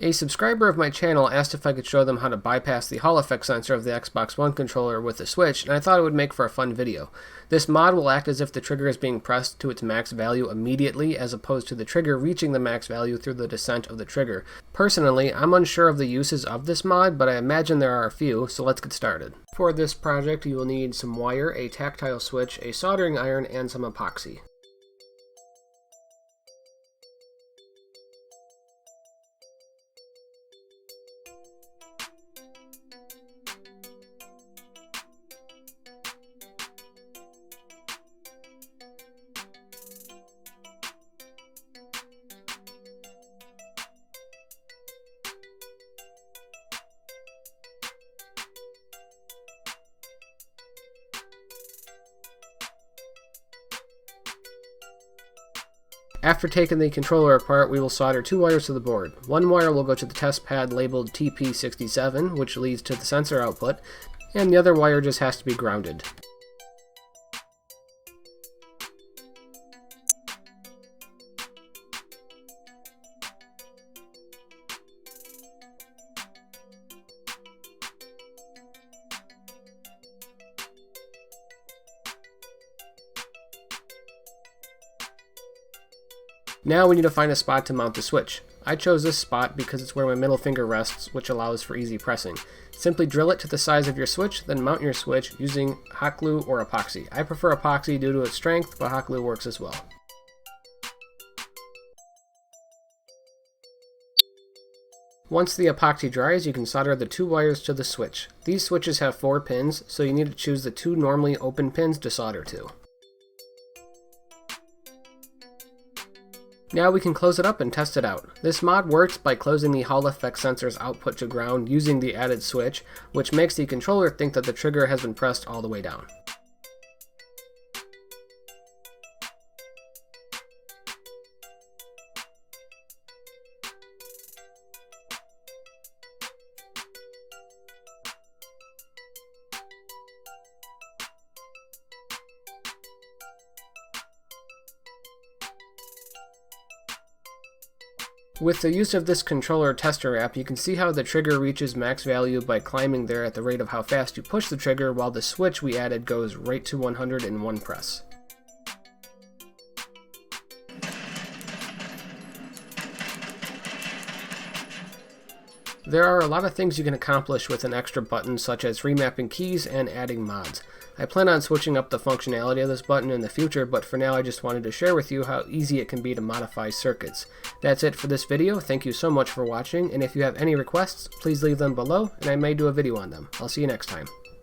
A subscriber of my channel asked if I could show them how to bypass the Hall effect sensor of the Xbox One controller with the Switch, and I thought it would make for a fun video. This mod will act as if the trigger is being pressed to its max value immediately, as opposed to the trigger reaching the max value through the descent of the trigger. Personally, I'm unsure of the uses of this mod, but I imagine there are a few, so let's get started. For this project, you will need some wire, a tactile switch, a soldering iron, and some epoxy. After taking the controller apart, we will solder two wires to the board. One wire will go to the test pad labeled TP67, which leads to the sensor output, and the other wire just has to be grounded. Now we need to find a spot to mount the switch. I chose this spot because it's where my middle finger rests, which allows for easy pressing. Simply drill it to the size of your switch, then mount your switch using hot glue or epoxy. I prefer epoxy due to its strength, but hot glue works as well. Once the epoxy dries, you can solder the two wires to the switch. These switches have 4 pins, so you need to choose the 2 normally open pins to solder to. Now we can close it up and test it out. This mod works by closing the Hall effect sensor's output to ground using the added switch, which makes the controller think that the trigger has been pressed all the way down. With the use of this controller tester app, you can see how the trigger reaches max value by climbing there at the rate of how fast you push the trigger, while the switch we added goes right to 100 in one press. There are a lot of things you can accomplish with an extra button, such as remapping keys and adding mods. I plan on switching up the functionality of this button in the future, but for now I just wanted to share with you how easy it can be to modify circuits. That's it for this video. Thank you so much for watching, and if you have any requests, please leave them below, and I may do a video on them. I'll see you next time.